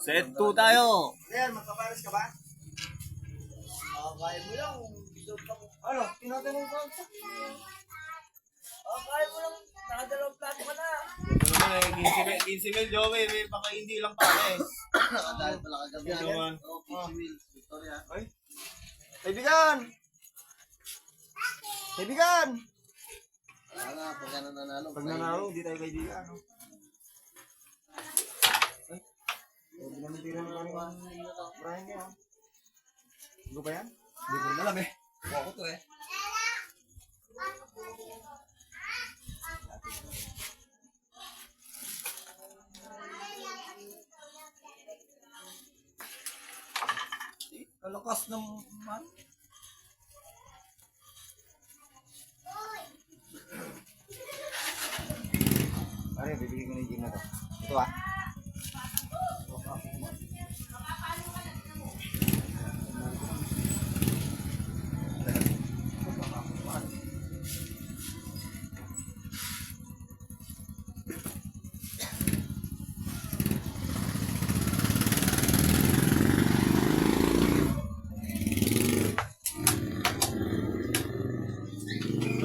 Set 2 tayo. Ayan, magpapares ka ba? Kaya mo lang. Ano? Tinatanong ko. Kaya mo lang. Nakadalawang plato ka na. Ito naman eh, 15 mil, Joey. Baka hindi lang pare. Dahil pala kagabi. Ito naman. Oo, 15 mil. Victoria. Ay, Kaibigan! Kaibigan! Wala nga, pag nanalo. pag nanalo, hindi tayo kaibigan. No? Ay, hindi naman tira ng Brian niya. Ano ba yan? Hindi ko rin alam eh. Buka ko to eh. Kalakas ng man. Pare, bibigyan ko na yung gym na to. Ito ah.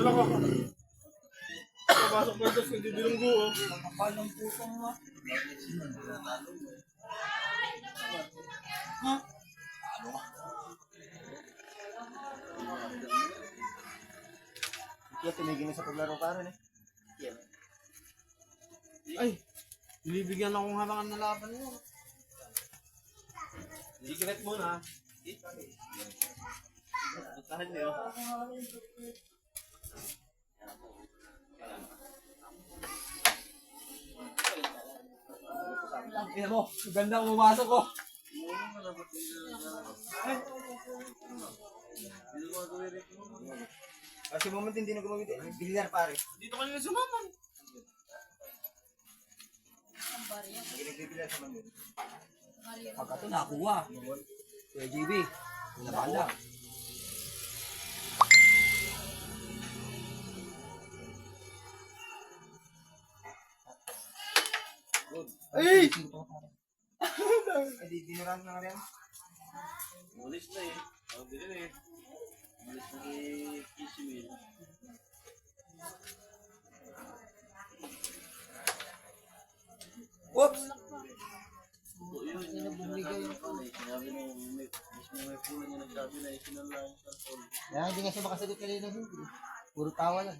Dala ko. Papasok ko ito sa hindi bilunggo oh. Kapal ng pusong mo. Ha? Kaya tumigil na sa paglaro pa rin eh. Ay! Binibigyan akong harangan na laban mo. Secret muna. Puntahan niyo. Ina mo, ganda ang pumasok ko. Kasi moment hindi na gumamit eh. Bilyar pare. Dito ka nila sumaman. Ginagbibilyar sa man. Pagka ito nakuha. Kuya JB. Nabala. Ay! Ay, dinurang na nga yan. Mulis na eh. Ang din eh. Mulis na eh. Kisimil. Oops! Yun, bumigay yung pala eh. Sinabi mo, mismo may pula niya nagsabi na isinala yung cellphone. Yan, hindi nga siya makasagot kanina. Puro tawa lang.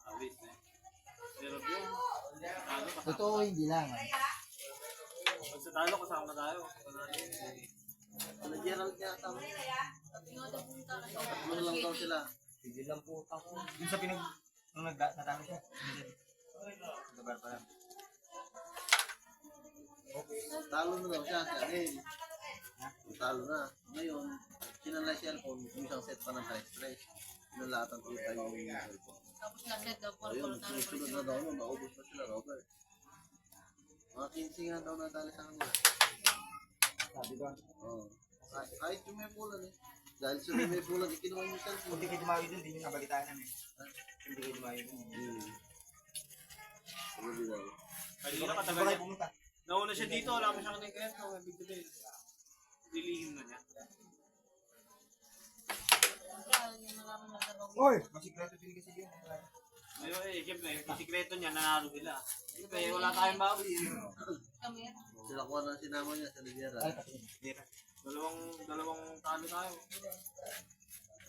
Awit eh. Pero yun. Totoo, hindi lang. Pag sa talo, kasama tayo. Ano Gerald niya tama? Ano lang daw sila? Sige lang po ako. Yung sa pinag... Nung natalo siya. Gabar pa lang. Talo na daw siya. Talo na. Ngayon, sinala siya cellphone. Yung isang set pa ng stress. Sinalatan ko tayo yung cellphone. Tapos na-set daw po. Ayun, sunod na daw nun. Naubos na sila, Robert. Mga 15 nga daw nadali sa kanila. Sabi doon. Oo. Kahit yung may pulan eh. Dahil sa may pulan, ikinuha yung cellphone. Hindi kayo dumayo dun, hindi nyo nabalitaan yan eh. Hindi kayo dumayo dun. Sabi daw. Kanina ka tagal niya pumunta. Nauna siya dito, wala mo siya kanina. Big today. Dilihim na niya. Oy! Masikreto din kasi yun. Ayun eh, siyempre, yung sikreto niya, nanalo sila. Siyempre, wala tayong bawi. Sila kuha na sinama niya sa Ligera. Dalawang talo tayo.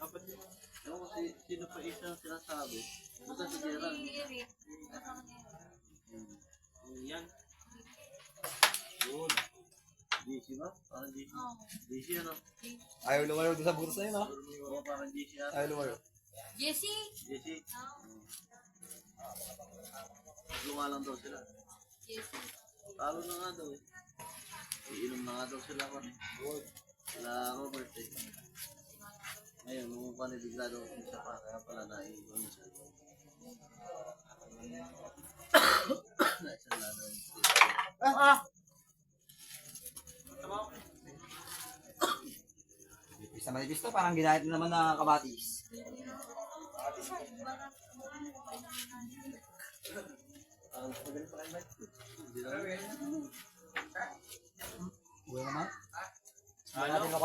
Dapat yun. Ewan ko sino pa isang sinasabi. Basta si Gerald. Yan. Yun. GC ba? Parang GC. GC ano? Ayaw lumayo doon sa bursa yun, ha? Oo, parang GC ata. Ayaw lumayo. Jesse? GC. Lumalang daw sila. Jesse. Talo na nga daw eh. Iinom na nga daw sila pa. Sila Robert eh. Ngayon, nung panibigla daw siya pa. Kaya pala naiiwan siya. Naisang lalo. Sa manifesto, parang ginahit na naman na kamatis. Ang pagaling pa kayo ba? Hindi na.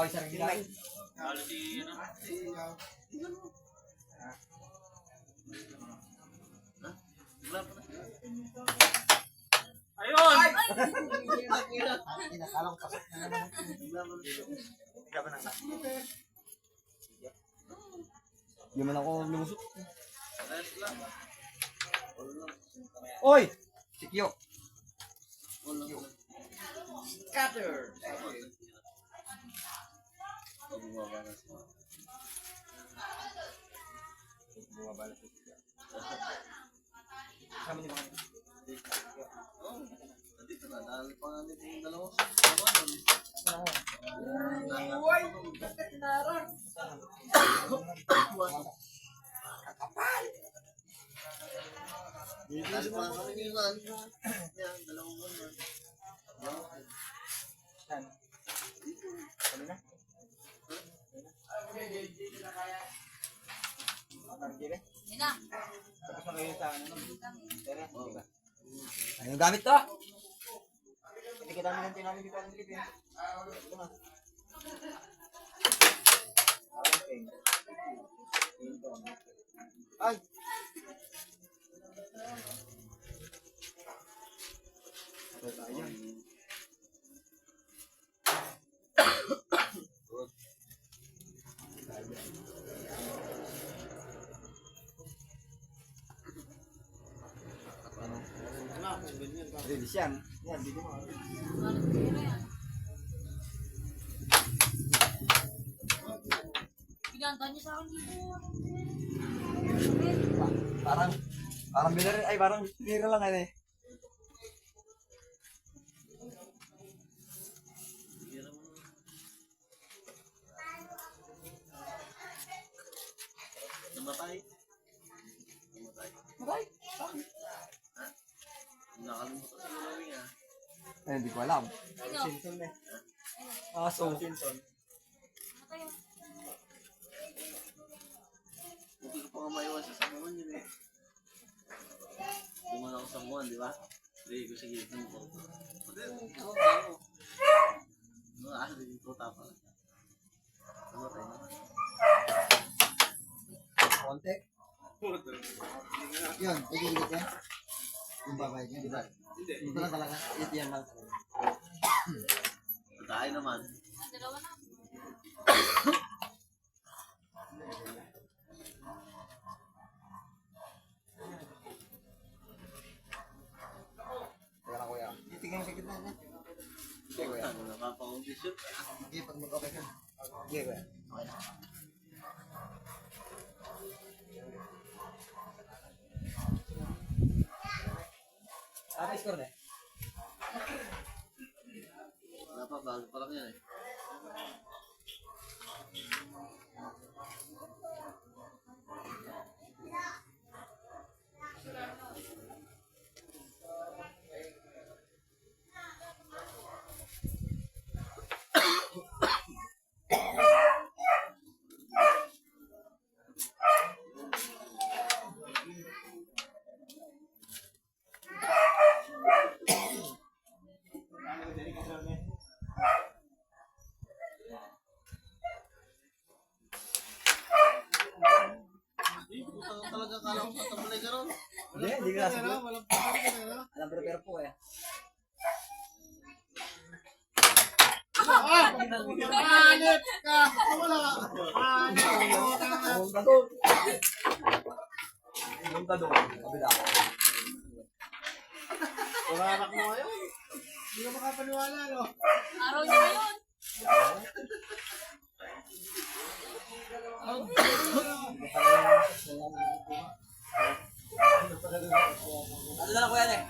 kayo sa rin. Halo si, ano? Wala pa na. Ayun! Kinakala ko pasok na naman. Wala pa na. Ikaw ba nasa? Hindi man ako lumusot. Ayos lang. Wala lang. Oy! Si Kyo. Wala lang. Scatter! Bumaba na siya. Bumaba na si Kyo. Kasama niyo ba kayo? Oo. Nandito na. Dahil pa nga nito yung dalawa. Dalawa nun. Dahil pa nga kami yung yan. Yan, dalawang buwan. Saan? Kanina? Tarkire? Yun na. Tapos na kayo sa ano? Tera? Wow. Diba? Ayun gamit to! Hindi kita namin namin dito ang Pilipin. Ito na. Okay. Ito. Ay! Ito tayo. Release yan. Yan, dito mo. Pinanta niya sa akin dito. Parang binari, ay parang binira lang yan eh. Namatay. Namatay. Maray. Nakalimutan sa gulawin ah. Eh, hindi ko alam. Sino? Simpson eh. Ah, so. Simpson. Matay yun. Buti ko pa nga maiwan sa samuan yun eh. Duman ako sa samuan, di ba? Hindi ko sige, ito mo ko. Buti, ako, ako. Mga asa din ko tapa. Namatay na. Konti. Yun, tigigit yan. Yung babae niya, di ba? Ito lang talaga. Ito yan lang. Tayo naman. Dalawa na. Teka lang kuya. Itigay mo sa gitna niya. Sige kuya. Napapakondisyon. Sige, pag mag-okay ka. Sige kuya. Okay na. Apa score na? Wala pa, bago pa lang yan eh. Talaga kala ko tatambalay ka ron. Hindi ka nasa group. Alam pero po eh. Hanip ka! Wala! Punta doon. Punta doon. Kabila. Purarak mo ngayon. Hindi ka makapaniwala, no? Araw niya ngayon. Ano na lang kuya eh?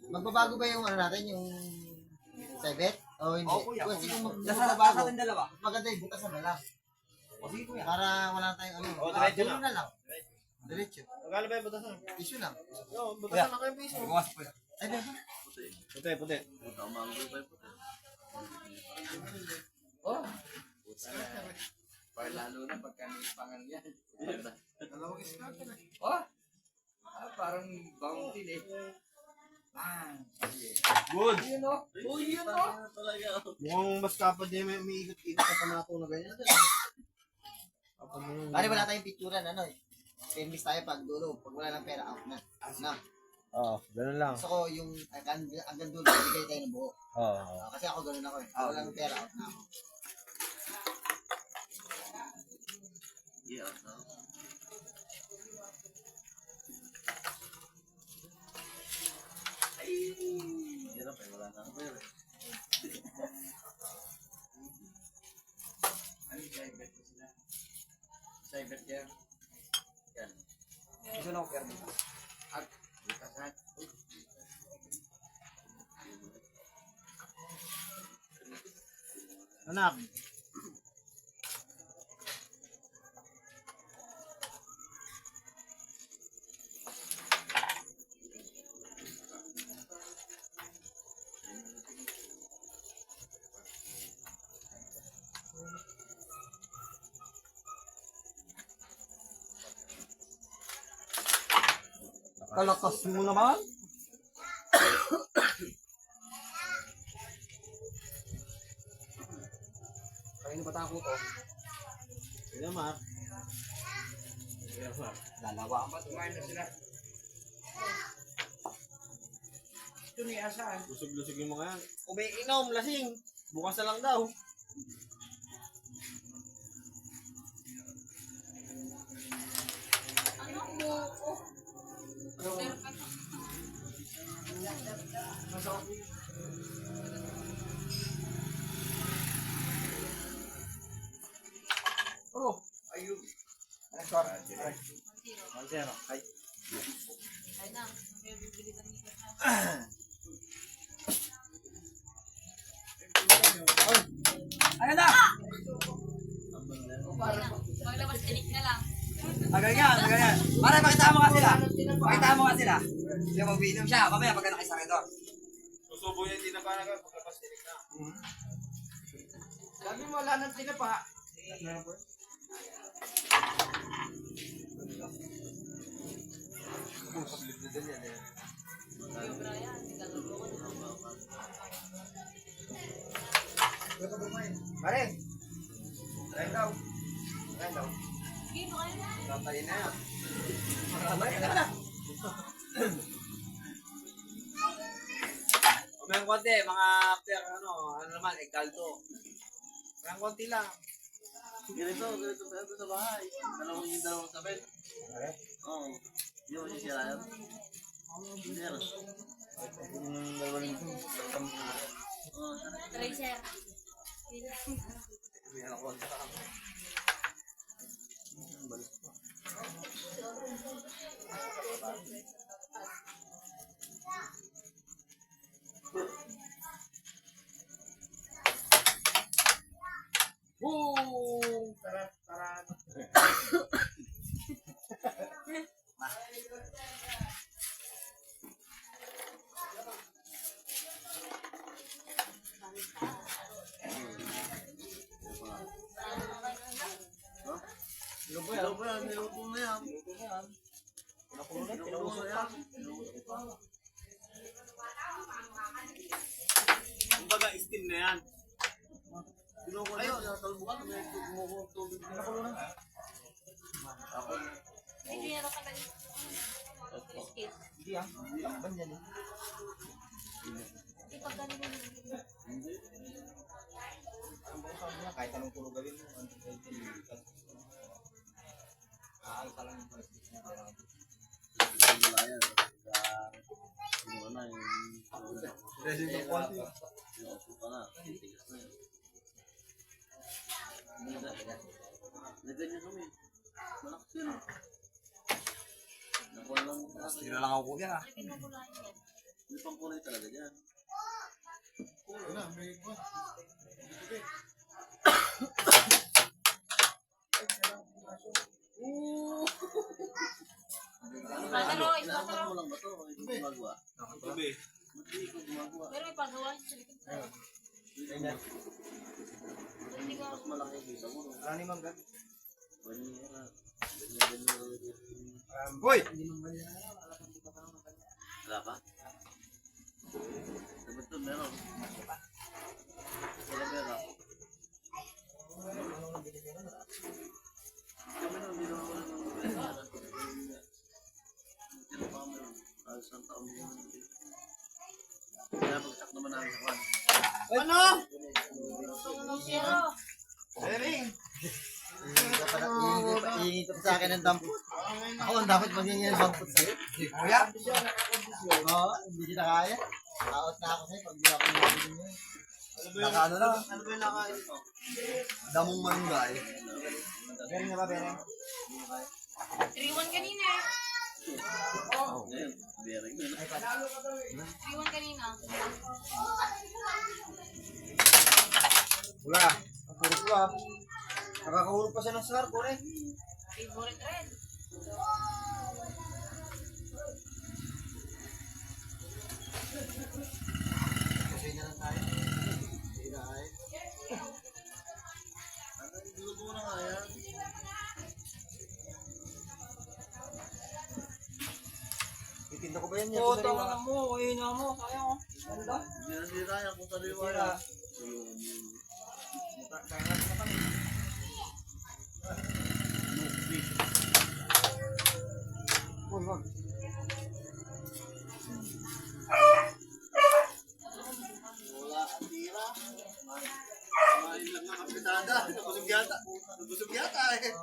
Magbabago ba yung ano natin, yung sabit? O hindi? Oo kuya. Kasi kung Nasa magbabago, ating dalawa. maganda yung butas na lang. O sige kuya. Para wala tayong ano. O, diretso dulo na lang. Diretso. Magkano ba yung butasan? Issue lang. Oo, butasan na kayo piso. Bukas kuya. Ay, diba? Puti, puti. Puta, umanggol pa yung puti. Oh. Lalo na pagka may pangan yan. Dalawang scatter. Oh. Ah, parang bounty eh. Good. Talaga. Mukhang mas kapad niya may umiikot-ikot ka pa na ako na ganyan. Kapag mo yung... Pare, wala tayong picturean, ano eh. Famous tayo pag dulo. Pag wala ng pera, out na. Out na. Oo, ganun lang. Gusto ko yung hanggang dulo, bigay tayo ng buo. Oo. Kasi ako ganun ako eh. Pag wala ng pera, out na ako. Yeah. Ay, hirap eh. Wala na ako pera. Ano yung cyber ko sila? Cyber care. Yan. Gusto na ko pero dito. Bukasan. Anak. Kalakas mo naman. Kanino ba tako to? Kaya Mark. Dalawa. Kumain na sila. Ito ni Asan. Lusog-lusog yung mga yan. Umiinom, lasing. Bukas na lang daw. Ano mo? Perfect. Oh, ayun. Ay, sorry. Ay, Zero. Ay. Ay na. May bibili ka ni Kaya. ayun na! Ay na. Maglabas tinik na lang. Ganyan, ganyan. Pare, pakita mo nga sila. Pakita mo nga sila. Yung mag-inom siya, mamaya pagka nakisakit doon. Susubo yan, hindi na ba naga pagkapas tinik na. Sabi mo, wala nang tinapa. Sobra yan. Gagawin ko na. Pare, try daw. Try daw. Sige, baka yun. Tatay na yan. Maramay ka na. May konti, mga per, ano naman, kaldo. May konti lang. Ganito sa bahay. Dalawang sabit. Pare, Oo. Hindi mo siya sila yan. Hindi yan. Oo. Tracer. may alam ko. Boom! Tara, tara. Hello ba yan? Niluto na yan. Niluto na yan. Kumbaga, steam na yan. Kinuha na yun. Talbukan. May kumuha ng tubig. Ako. Hindi na ka lang. Escape. Hindi ah, lakban yan eh. Ipag galing mo. Hindi. Ang bang sabi niya, kahit anong puro gawin mo, aal ka lang yung plastic na parang. Wala yan. Kinuha na yung... Resin ng konti. Kinuha pa na. Tigas na yun. Nagganyan kami. Malakas yun. Nakuha lang. Tira lang ako po yan ah. Alipin mo mula yan. May pangkulay talaga dyan. Wala, may iba. Brother Roy, Inaangat brother mo Roy. lang ba ito? Hindi ko gumagawa. Tabi. Hindi ko gumagawa. Pero may pagawa siya. Hindi ko. Mas malaki kita mo. Ano ni Mang Gag? Banira. Ganyan. Boy! Wala pa? Dito meron. Wala meron. Kami nung hindi naman wala nang meron. Dito pa meron. Isang taon din naman dito. Kaya pagsak naman namin sa kwan. Ano? Zero. Bering! Hihingi ka pa sa akin ng dampot. Ako ang dapat maghingi ng dampot sa'yo. Kuya? Oo, hindi kita kaya. Out na ako sa'yo pag di ako nabili mo. Naka ano na? Ano ba yung nakain ito? Damong manggay. Bering na ba, Bering? 3-1 kanina eh. Ngayon, bearing na. 3-1 kanina. Wala. Ang puro ko ah. Nakakahulog pa siya ng scar, pure. Favorite red. Kasi na lang tayo. Hindi na kaya. Dulo ko na nga yan. Titinda ko ba yan? Oo, tama na mo. Ayun na mo. Sayang oh. Ano ba? Hindi na sira yan kung sariwa Sira. yan. Uy, wag. Wala ang tira. Kumain lang ng kapitada. Nabusog yata. Nabusog yata eh.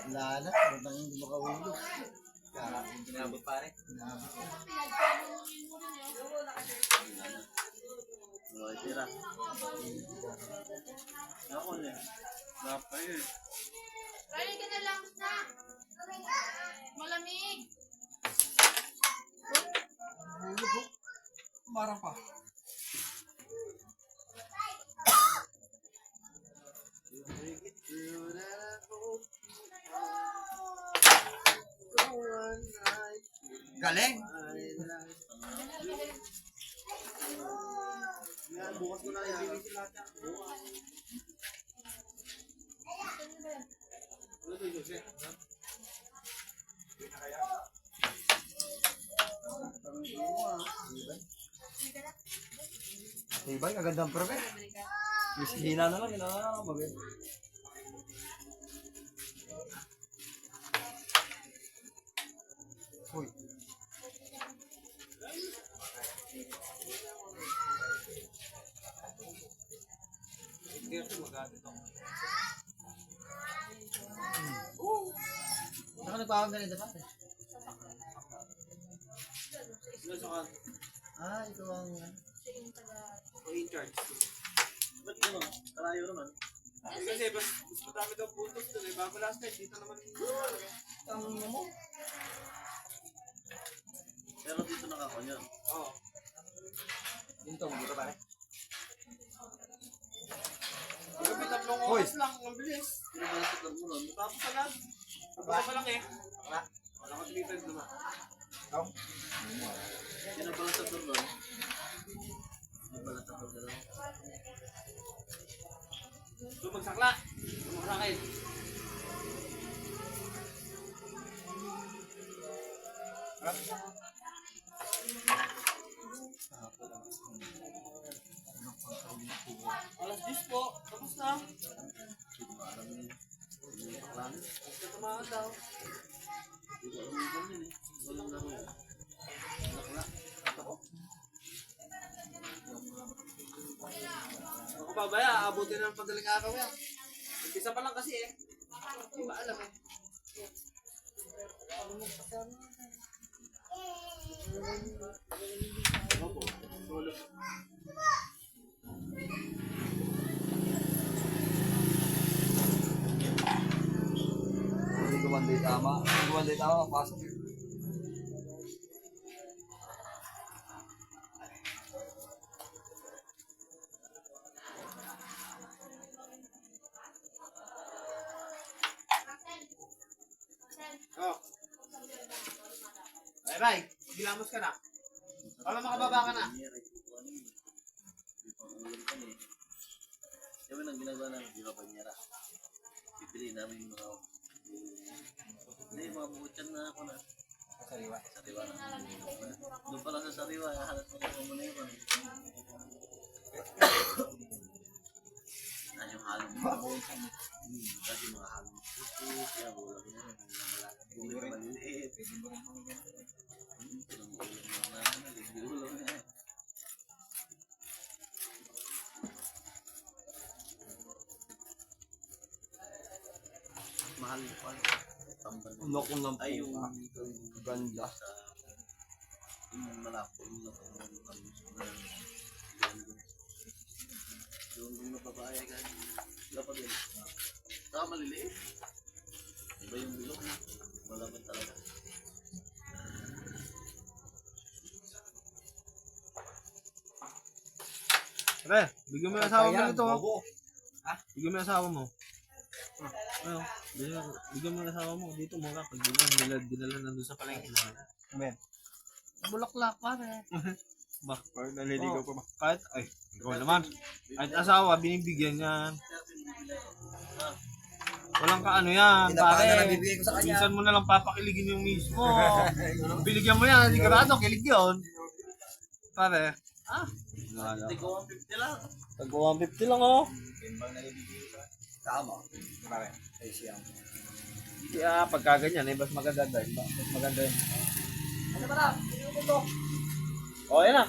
Wala na. Wala hindi makahulog. Kinabot pare. Wala tira. Ako na. Napay eh. Ready ka na lang na. Malamig. Marang pa. Galing. Yan, bukas ko na yan. Tibay, kagandang probe. Hina na lang, hina na lang. Bagay. Uy. Saka nagpawag ganito pa. Ah, ito ang... in charge. Ba't gano'n? Kalayo naman. Kasi mas madami daw puntos doon eh. Bago last night, dito naman Ang mo. Pero dito nakakunya. Oo. Dito, dito pare. Gabi, 3 oras lang. Ang bilis. Pinabalasot lang mo nun. Tapos sa lahat. Tapos pa lang eh. Wala ko 3 times naman. Pinabalasot lang nun. Pinabalasot lang nun. So magsakla. Magsakit. Alas 10 po. Tapos na. Basta tumakas daw. Hindi ko alam yung ganyan eh. Walang laro yun. Ako pa ba ya? Abutin ng padaling araw yan. Umpisa pa lang kasi eh. Hindi ba alam eh. Opo. Solo. Hindi ko man day tama. Hindi ko man day tama. Pasok. Ray, gilamos ka na. Para makababa ka na. Kami nang ginagawa namin, di ba panyara? Pipili namin yung mga... Hindi, mga bukutyan na ako na. Sariwa. Sariwa na. Doon pala sa sariwa, halos mga muna yun. Na yung halong kasi mga halong putis, kaya bulang na yun. Hindi mo maliliit. Pwede mo rin mga ganun. Ulang na. Mahal yung pan. Tambal. Naku ng Ay, yung ganda. yung malapot yung yung napapaya ka dapat yun saka maliliit iba yung bilog wala man talaga Pre, bigyan mo yung asawa mo nito. Ha? Bigyan mo yung asawa mo. Ano? Bigyan mo yung asawa mo. Dito mo ka. Pag dinala nandun sa palengke. Amen. Bulaklak pare. Ba? Parang naliligaw pa ba? Kahit, ay, ikaw naman. Kahit asawa, binibigyan yan. Walang ka ano yan, pare. Nabibigay ko sa kanya. Minsan mo na lang papakiligin yung mismo. Binigyan mo yan, sigurado, kilig yun. Pare. Ah. hindi ko 150 lang Tag 150 lang oh. Tama. Pare. Ay siya. Kaya pagka ganyan, mas magaganda yun. Mas maganda yun. Ano ba na? Ito. O, yan na.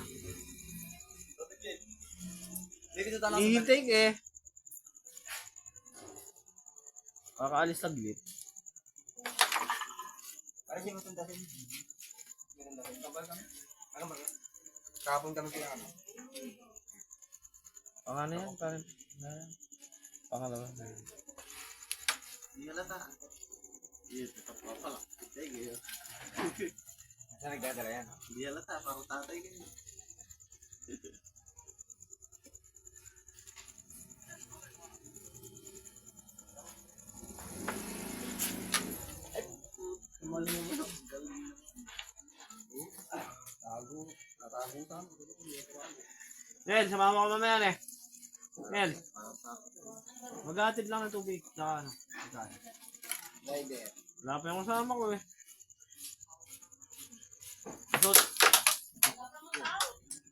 Dito tayo. Hihintay ka eh. Kakaalis saglit. Para siya matundasin. Matundasin. Kapal kami. Ano ba? Kahapon kami kaya ano. Pangano yan, parang. Pangalawa. hindi halata yun tetap pa pala sige Saan nagdadala yan? hindi halata parang tatay ganyan Nel, sumama ko mamaya eh. Nel. Maghatid lang ng tubig. Tsaka ano. Driver. Wala pa yung kasama ko eh. Asot.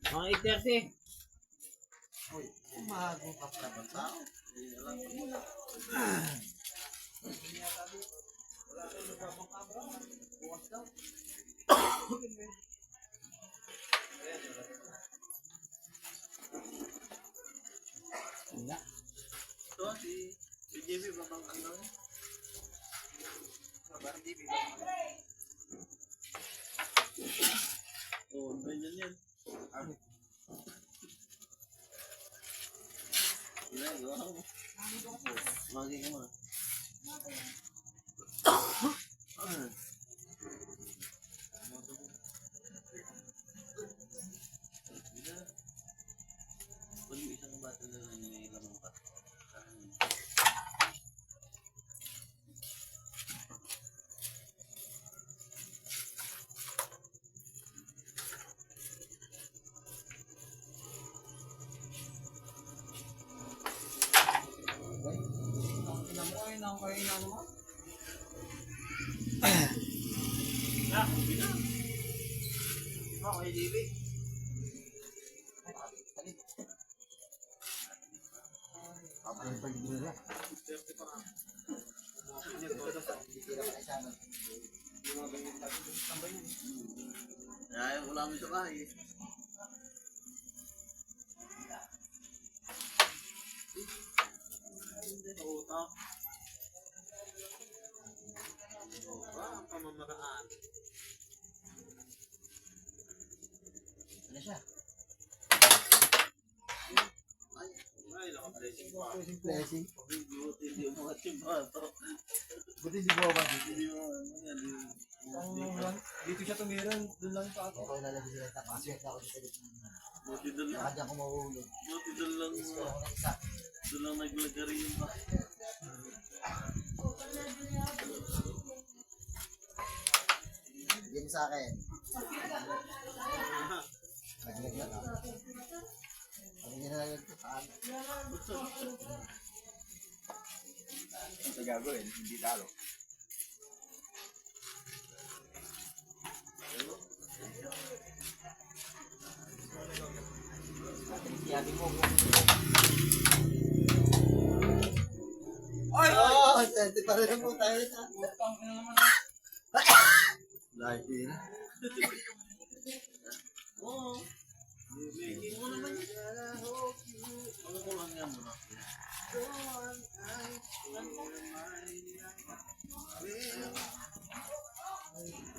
Mga 8:30. umago ka pa ba tao ito si JB babang ano Parang TV. oh ganyan yan magi ka mo pag isang bata na lang may lamang ka Okay, JB. ay wala mo sa bahay Utak. Ang pamamaraan. Ano siya? Ay, naka-blessing pa. Blessing. buti hindi mo matsimbato Buti di ba ba? hindi mo Dito siya tumiran. Doon lang pa ako. Ikaw lalagay sila sa paswet ako sa gitna. buti doon lang Baka dyan ko mahuhulog. buti doon lang Gusto ko ng isa. doon lang naglagari yung ba Bigyan mo sa akin. Naglagyan ako. Ano yung nalagyan ko? Saan? Ito gagawin, hindi talo. Siyabi mo. Oy! Oo, sente pa rin po tayo sa. Lahat din. Oo. Making mo naman yun. Ano ko lang yan mo na?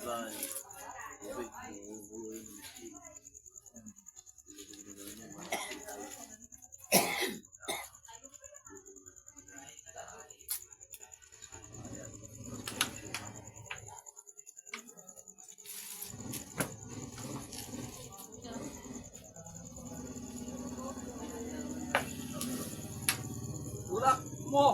Bye. Wait, Tulak mo!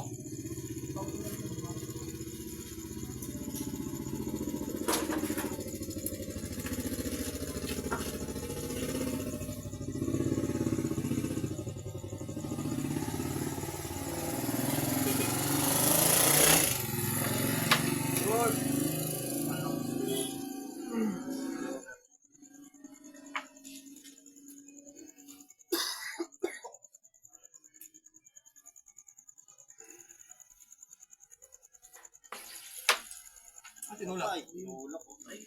Tinulak. Ay, tinulak ko. Ay,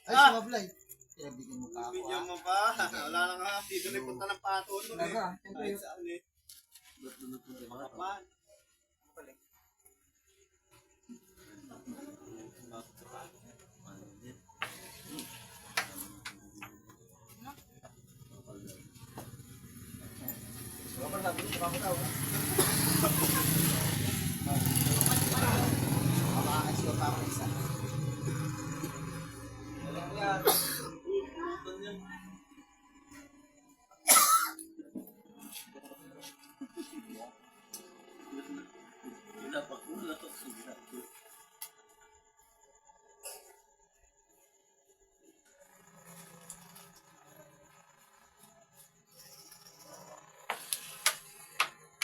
Ay, sumablay. Bigyan mo pa ako. Bigyan mo pa. Wala na nga. Dito na punta ng pato. Talaga, siyempre. Ay, saan eh. ba't lunod-lunod yung mga Kapan. ano din? Makakas ko pa ako isa. Pulutan yan. Pinapakulak ako sa ginagawa.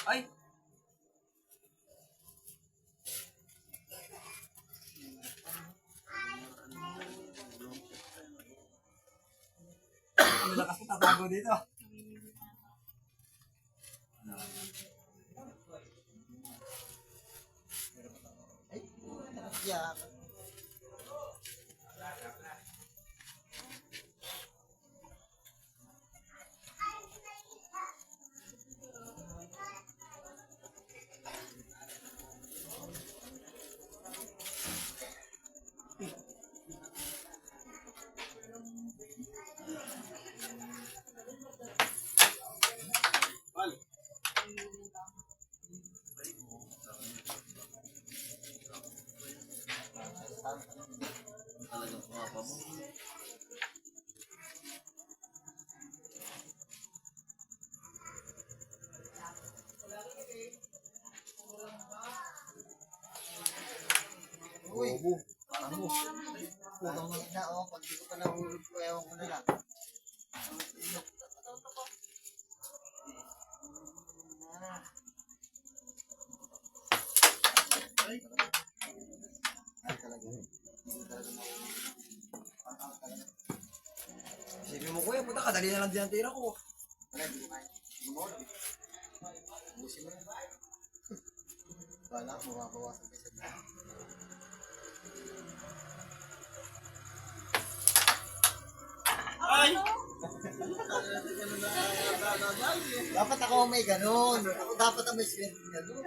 Ay! Ang lakas ko tatago dito. Ay, nakakaya. Talagang pumapa mo. Uy, parang mo. Putang ina, oh. Pag di ko pa nahulog ko, ewan ko na lang. Ay, talaga. Sabi mo kuya, puta kadali na lang din ang tira ko. Wala, di ko kaya. Gumawag eh. Busin mo na. Wala, mababawasan ka sa dito. Ay! Dapat ako may ganun. Ako dapat ang may swerte ganun.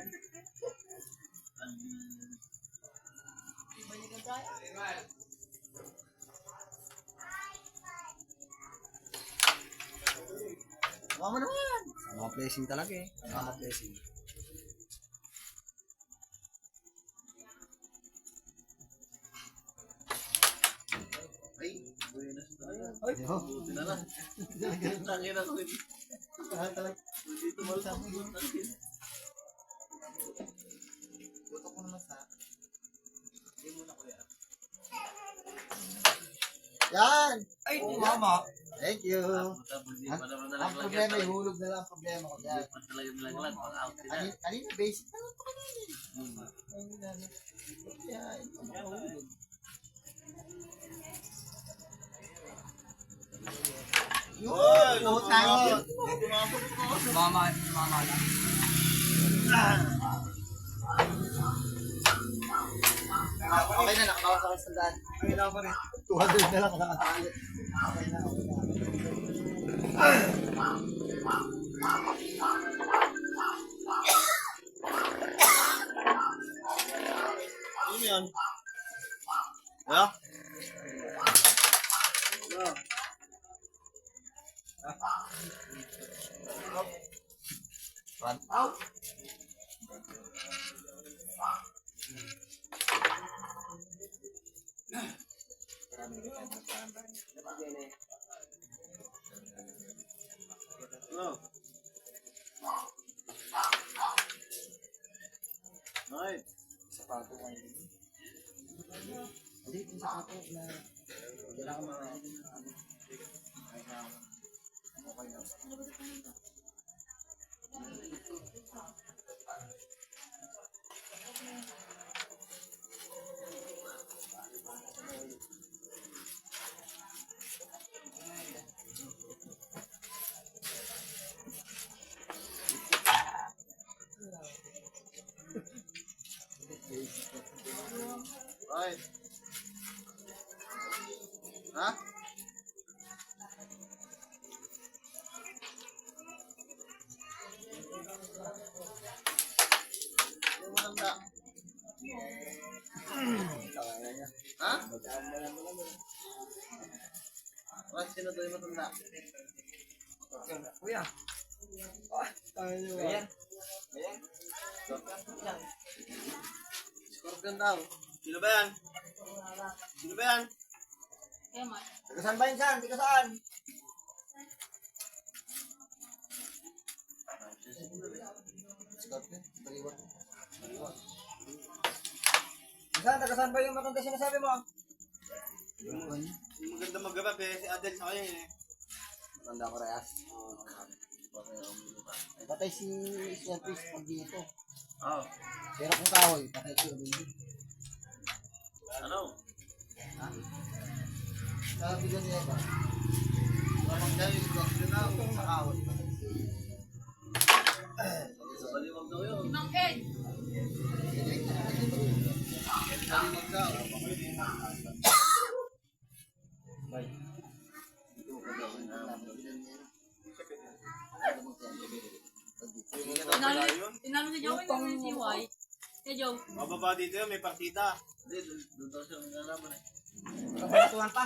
Mama naman. Mga blessing talaga eh. Mga blessing. Ay, buenas talaga. Ay, Buti na lang. Tangin ako. Dito mo lang. Tutok mo naman sa... Yan! Ay, mama. Thank you. Tapos di pa naman Ang problema, ihulog na lang ang problema ko. Yan. Pas talaga nalaglag. Pang out sila. Kanina, basic na lang ito kanina. Yan, ito makahulog. Yun! Utang! Mama lang. Okay na, nakabawas ako sa sandaan. Okay na ako rin. 200 na lang nakakali. Okay na, okay na. Ano yan? Ha? Run out. Ano? Ay, Sapato ko yun. Hindi, yung sapato na... Hindi lang ako mga... Okay na. ay. Ha? Yung matanda. Ha? Bakit sino to yung matanda? Kuya. Ayan. Scorpion daw. Sino ba yan? Sino ba yan? Kaya man. Taga saan ba yun, San? Taga saan? Scorpion? Baliwan. San, taga saan ba yung matanda sinasabi mo? Yung maganda magaba, pero si Adel sa kanya eh. Matanda ko rayas. Patay si Scorpion pag dito. Oh, Pero kung kahoy, patay si Odin. ano? Sabi ko niya ba? Lamang dahil yung Scorpion na ako sa kahoy. Sa baliwag daw yun. Mang Ed. Sa baliwag daw. Tinalo si Joey ng si Y. Si Joe. Mababa dito yun, may partida. Hindi, doon daw siya nilalaman eh. Kabatuhan pa?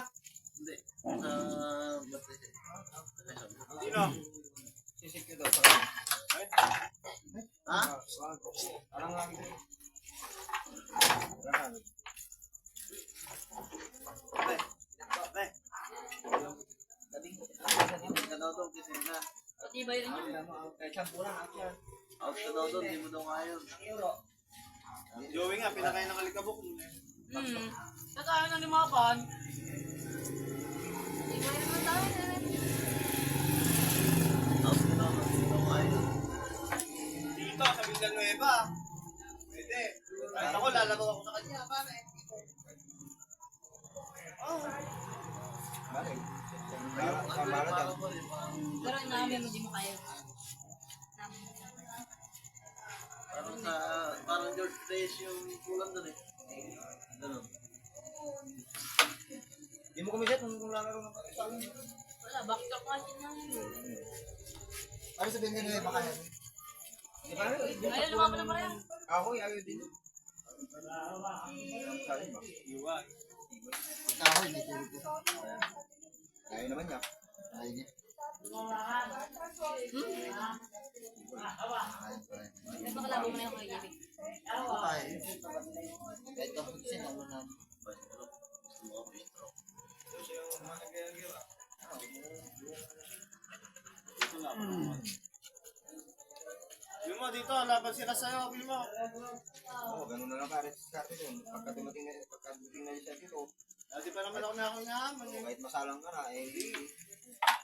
Hindi, sa batay siya. Sino? Sisik ko daw. Ha? Parang lagi. Pre. Pre. Out ka daw doon, kasi na. Pati ba yun yun? Kahit sampulan, out yan. Out ka daw doon, di mo daw ngayon. Joey nga, pinakain ng alikabok. Nakain ng limapan. Pati ba yun naman tayo? Out ka daw doon, di mo daw ngayon. Dito, sa Villanueva. Pwede. Kahit ako, lalabag ako sa kanya. Paano eh? Bakit? Parang ko rin, Pero namin hindi mo kaya. parang George Reyes yung kulang doon eh. Ganun. Hindi mo kumisit kung lalaro ng pagkasalan. Wala, backstop nga siya na yun. Ano sabihin nyo na baka yan? Di ba? Ayun, lumaban na pa rin. Ako, ayaw din. Iwan. Kahoy, may tulog ko. Ayaw naman niya. Ayaw niya. Gusto ko labo mo na yung kay Jimmy. Ayaw. Kahit kapag sinama na. Gusto mo ako i-stroke. Ito na. dito, laban sila sa'yo, Bill mo. Oo, ganun na lang pare sa atin doon. Pagkadating na siya dito, Dati pa naman ako nakakunyaman eh. kahit masalang ka na, eh,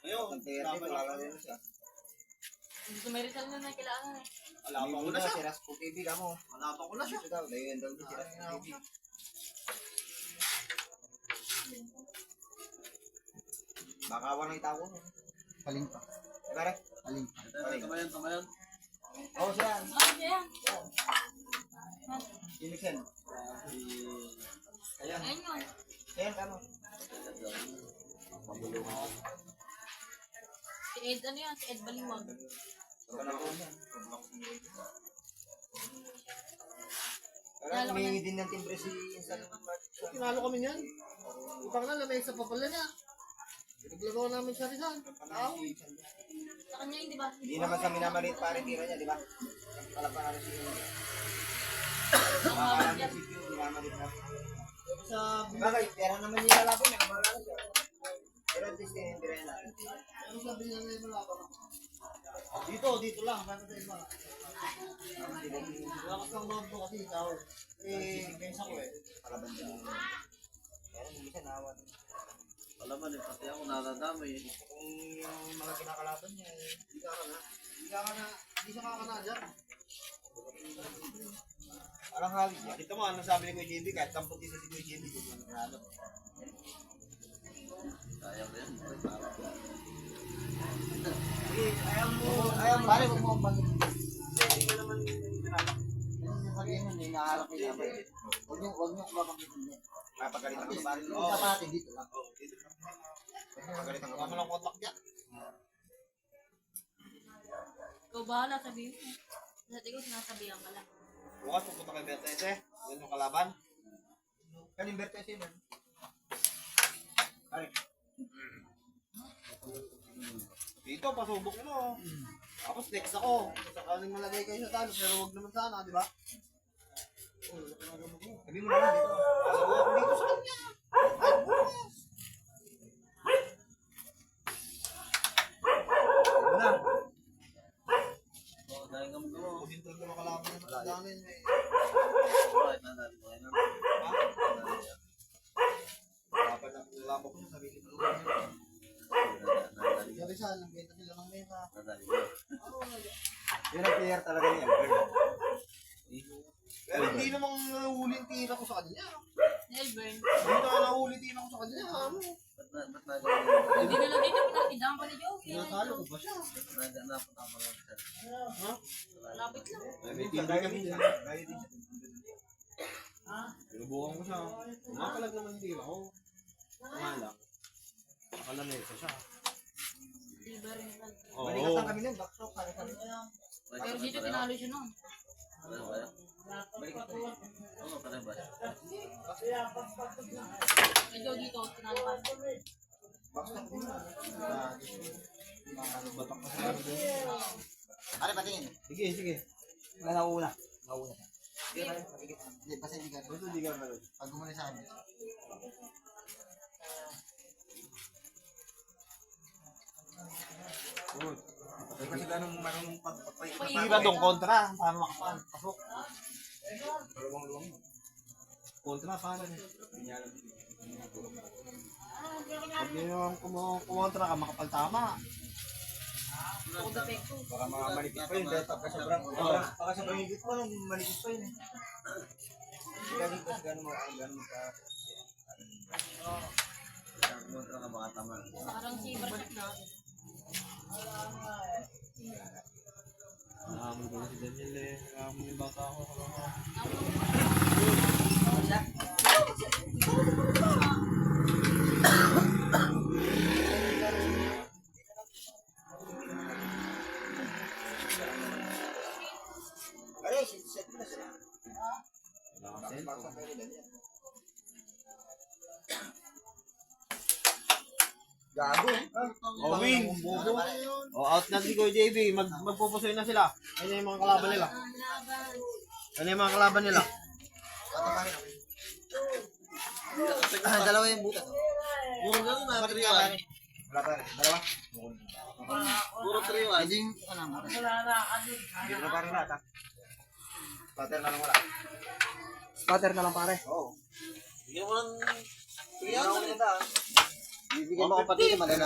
Ngayon, ang tiyerte, laban ako. lalaro na siya. Gusto may Rizal na kailangan eh. Alapan ko na siya. Si Raspo TV ka mo. Alapan ko na siya. Ito daw, dahil daw si Raspo TV. Baka walang itago mo. Paling pa. Pare? Paling pa. Tamayan. Oo, siya. Ah, yan. Iniksen. Ayan. Ayun yun. Ayan, kamo. Si Ed, ano yan? Si Ed Baliwag. Kaya humingi din ng timbre si Insan. Tinalo kami niyan. Utang na, lamay sa papala niya. Naglagawa namin siya Rizal. Tao. Sa kanya yun, di ba? Hindi naman sa minamalit pare tira niya, di ba? Palapan natin si Makalang si Q, minamalit na. Sa Bagay, pera naman niya lalaban niya, kamala na siya. Pero at least din, tira na. ano sabi niya ngayon malaban ako? Dito lang. Bakit sa iba? Wala ka sa loob ko kasi ikaw. Eh, pensa ko eh. Palaban niya. Kaya hindi siya nawan. Palaban eh, pati ako nadadamay eh. Kung yung mga kinakalaban niya, Hindi siya kakana dyan. parang halos niya. Dito mo, ano sabi ni Kuya JB? Kahit 10 isa si Kuya JB. Dito mo nanalo. Kaya ko yan. Ayaw mo, pare, huwag mo ang bangin. Hindi ka naman pinalak. Yung sabihin mo, hinaharap ko yung abay. Huwag niyo kumakapitin niya. Papagalitan ko pare. Yung kapatid dito lang. Papagalitan ko. Wala mo lang kontak niya. Ikaw bahala, sabihin mo. Sa tingin ko, sinasabihan ka lang. Bukas pupunta kay Bertese. Yan yung kalaban. Kaning Bertese mo. Pare. Dito, pasubok mo. Tapos next ako. Sakaling malagay kayo sa talo, pero wag naman sana, di ba? Sabi mo naman dito. Sabi ako dito sa kanya. Ay, bukas. Wala. Oo, dahil nga mo. Pagintag na makalaban ng matadanin eh. Bakit nadali ko? Ayun na. Labok ko sa sarili ko. Nadali ko. Sabi sa alam, benta sila ng mesa. Nadali ko. Yun ang player talaga niya. Pero hindi namang nahuli yung tira ko sa kanya. Elburn. Hindi na nahuli tira ko sa kanya. Ano? Ba't nadali ko? Hindi na lang dito, pinakidaan pa ni Joey. Tinatalo ko ba siya? Ba't napunta ko lang siya? Ha? Lapit lang. May tira kami niya. Pinubukan ko siya. Kumakalag naman yung tira ko. Kumalak. Nakalamesa siya. Silver rin. Balikat lang kami nun. Backstroke. Para kami. Pero dito, tinalo siya noon. Pareho ba yan? Balikat lang. Oo, pareho ba? Medyo dito, tinalo ka. Backstroke din. Batak pa siya. Pare, patingin. Sige. Wala na una. Nauna siya. Hindi, pare. Pakikit. Hindi, basta hindi ka. Basta hindi ka meron. Pag gumuli sa amin. Good. Kasi ganun marunong pagpapay. Tira dong kontra. Paano makapasok? Luwang-luwang. Kontra, paano? Pag yung kumontra ka, makapaltama. Ako depekto. Baka mga manipis pa yun. Dahil pagka sobrang higit pa nung manipis pa yun eh. Kasi ganun ka. Kontra ka baka tama. Parang si Barsak na. Nakakamol ko na si Daniel eh. Nakakamol yung bata ako. Pare, set mo na sila. Gago. Oh, win! Oh, out na si Kuya JB. Magpupusoy na sila. Ano yung mga kalaban nila? Ano yung mga kalaban nila? Dalawa yung butas. Yung gano'n na, Wala pa rin. Dalawa. Puro 3-1. Hindi yung ano. Hindi na pare lahat ha. Pater na lang wala. Scatter na lang pare. Oo. Bigyan mo ng Bigyan ako ng tanda. Bibigyan mo kapatid, malala.